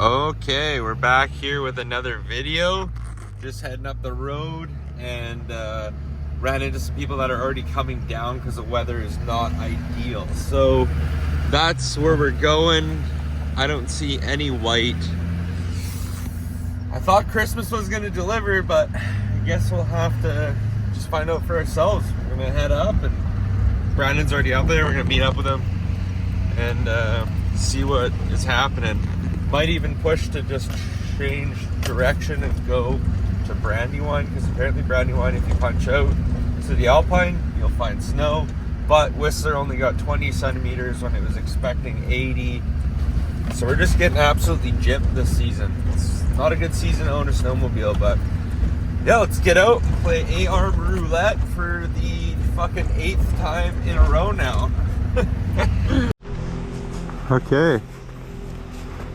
Okay, we're back here with another video. Just heading up the road and ran into some people that are already coming down because the weather is not ideal. So that's where we're going. I don't see any white. I thought Christmas was gonna deliver, but I guess we'll have to just find out for ourselves. We're gonna head up, and Brandon's already up there. We're gonna meet up with him and see what is happening. Might even push to just change direction and go to Brandywine, because apparently Brandywine, if you punch out to the Alpine, you'll find snow. But Whistler only got 20 centimeters when it was expecting 80. So we're just getting absolutely gypped this season. It's not a good season to own a snowmobile, but yeah, let's get out and play AR roulette for the fucking 8th time in a row now. Okay.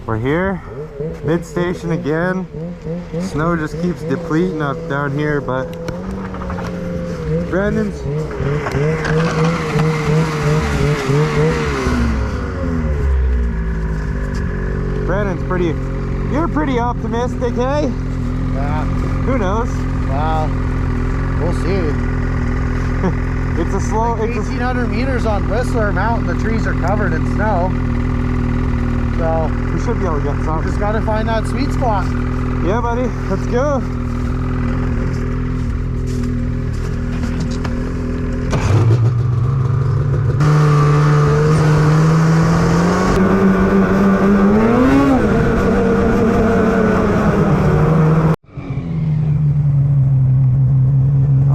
We're here, mid-station again. Snow just keeps depleting up down here, but Brandon's pretty, you're pretty optimistic, hey? Yeah. Who knows? Well, we'll see. It's a slow, like 1,800 meters on Whistler Mountain, the trees are covered in snow. So we should be able to get some. Just gotta find that sweet spot. Yeah, buddy. Let's go.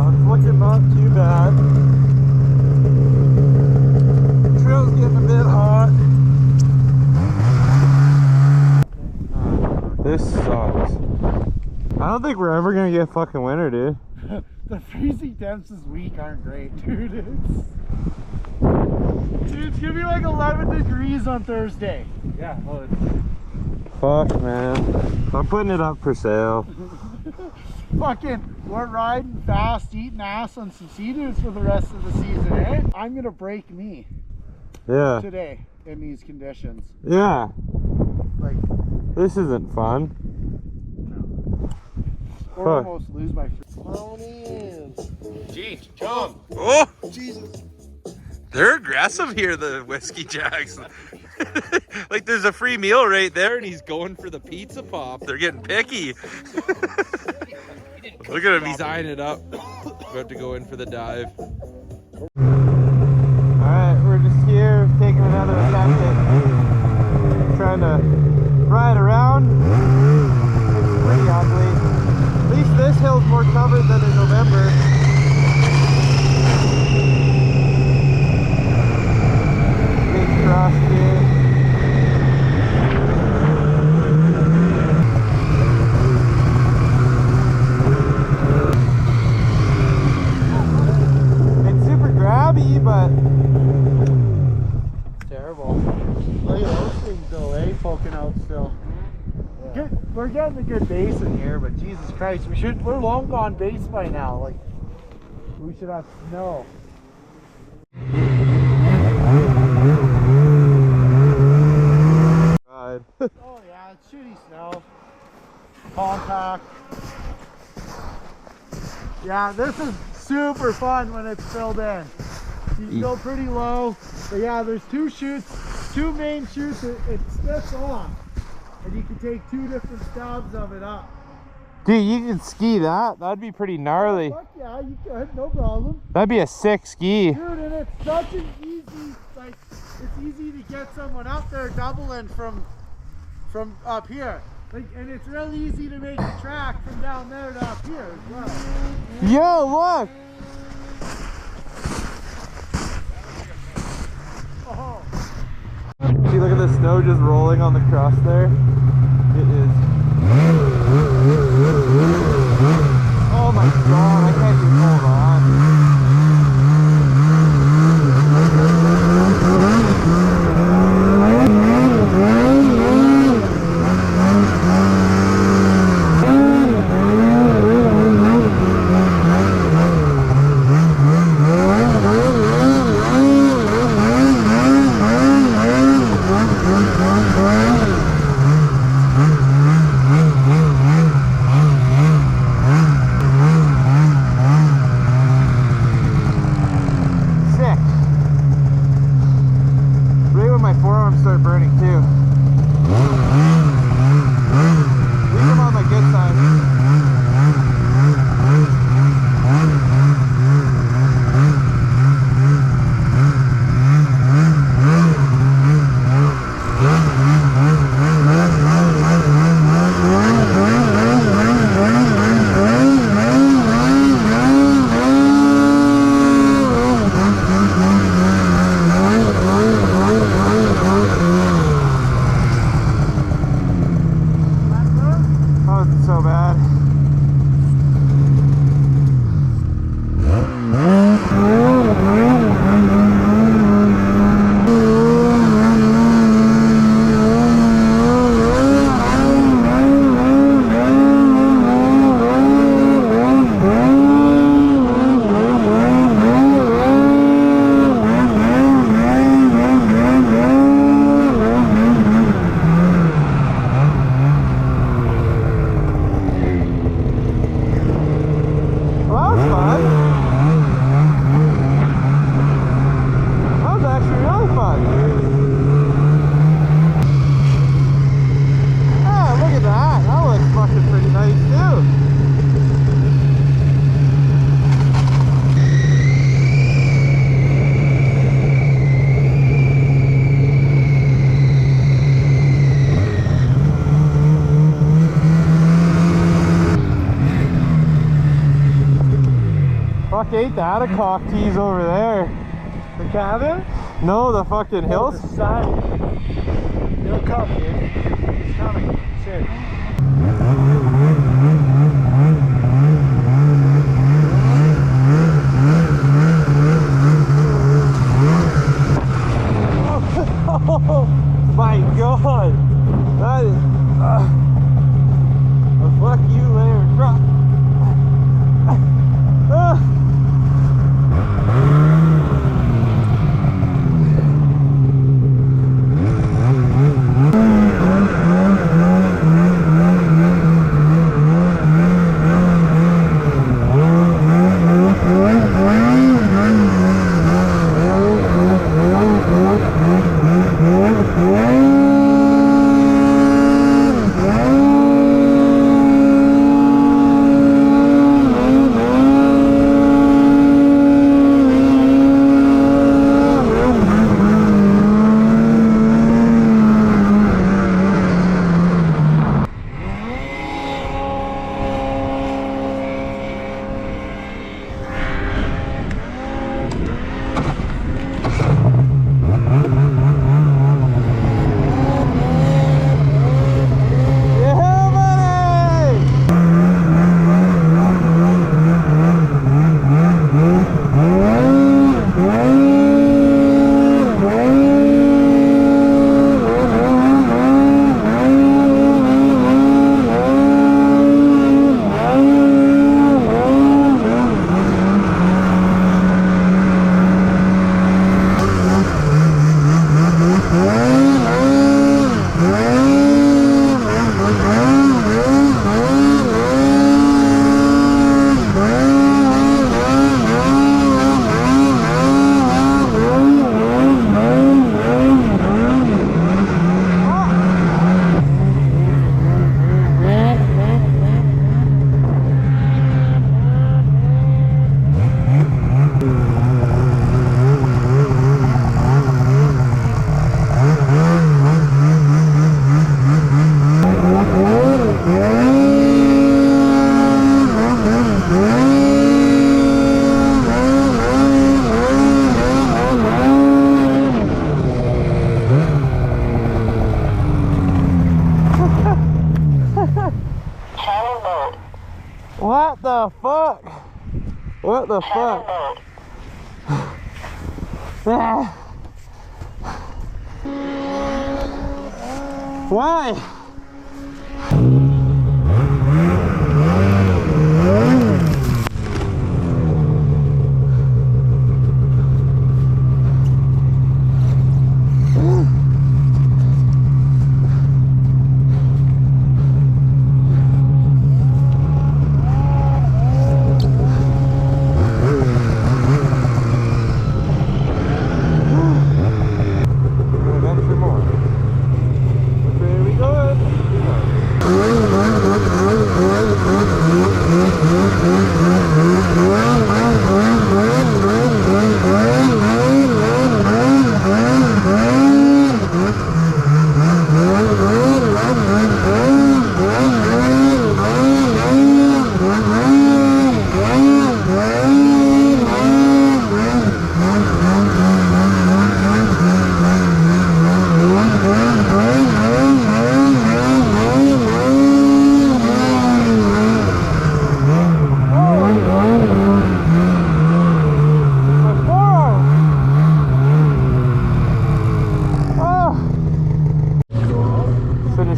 It's looking not too bad. The trail's getting a bit hot. This sucks. I don't think we're ever gonna get fucking winter, dude. The freezing temps this week aren't great, dude. It's gonna be like 11 degrees on Thursday. Yeah, well, fuck, man. I'm putting it up for sale. Fucking, we're riding fast, eating ass on some Skidoos for the rest of the season, eh? I'm gonna break me. Yeah. Today, in these conditions. Yeah. Like, this isn't fun. Or almost lose my Jeez, John. Oh! Jesus. They're aggressive here, the Whiskey Jacks. Like there's a free meal right there and he's going for the pizza pop. They're getting picky. Look at him, he's eyeing it up. About to go in for the dive. Alright, we're just here taking another attempt at trying to ride around. It's pretty ugly. At least this hill's more covered than in November. Big cross here. It's super grabby, but terrible. Look at those things though, eh? Poking out still. Yeah. We're getting a good base in here, but Jesus Christ, we're long gone base by now. Like, we should have snow. God. Oh yeah, it's shitty snow. Compact. Yeah, this is super fun when it's filled in. You go pretty low, but yeah, there's two chutes, two main chutes. It splits off, and you can take two different stabs of it up. Dude, you can ski that. That'd be pretty gnarly. Oh, fuck yeah, you could, no problem. That'd be a sick ski. Dude, and it's such an easy, like, it's easy to get someone up there doubling from up here. Like, and it's real easy to make a track from down there to up here as well. Yo, look! Oh. See, look at the snow just rolling on the cross there. It is. Oh my god, I can't even hold on. ain't that a cock tease over there? The cabin? No, the fucking hills. The side. It'll come, dude. It's coming. Shit. Oh my god! That is. Fuck you, Larry. What the fuck? What the fuck? Why?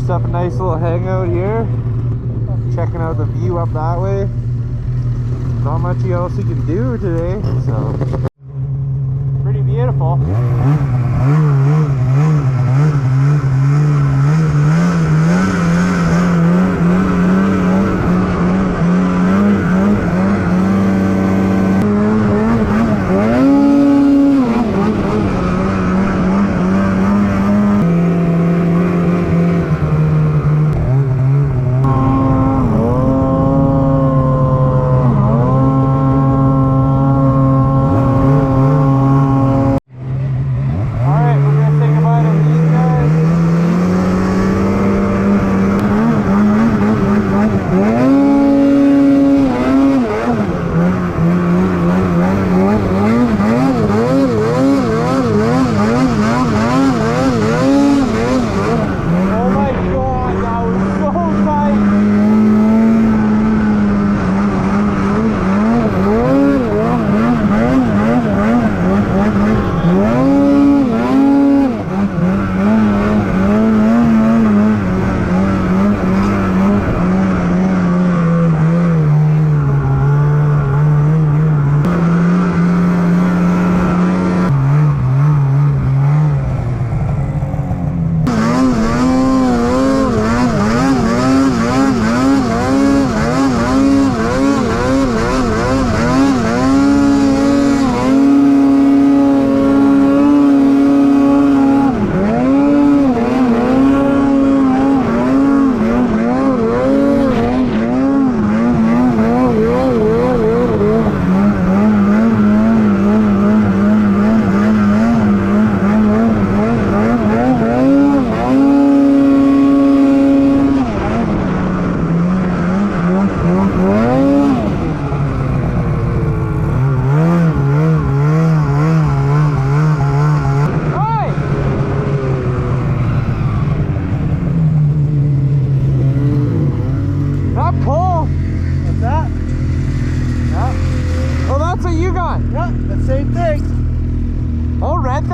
Up a nice little hangout here, checking out the view up that way. Not much else you can do today, so pretty beautiful.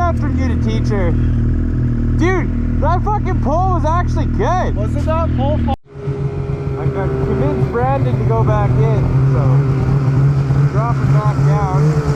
have to get a teacher. Dude, that fucking pole was actually good. Wasn't that pole fun? I got convinced Brandon to go back in, so dropping back down.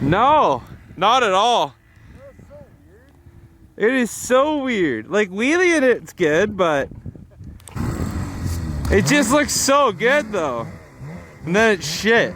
No, not at all. It is so weird. Like wheelie it's good, but it just looks so good though. And then it's shit.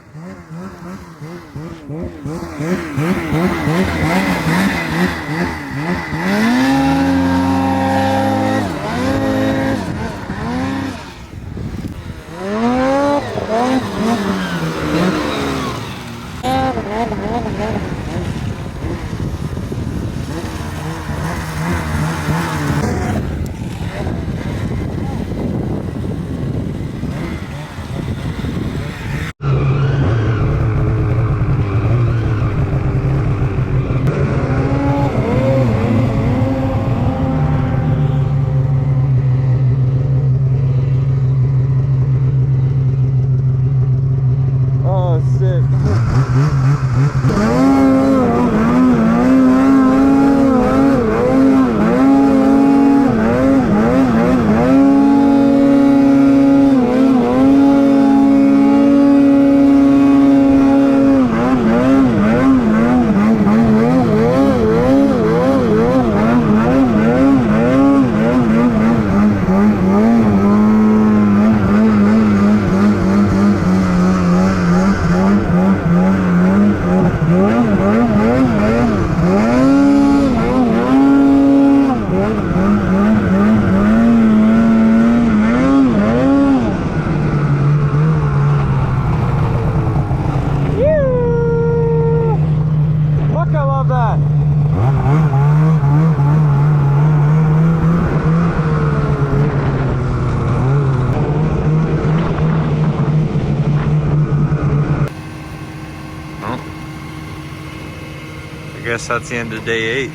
I guess that's the end of day 8.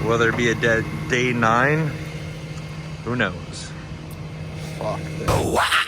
Whether it be a day 9, who knows? Fuck this.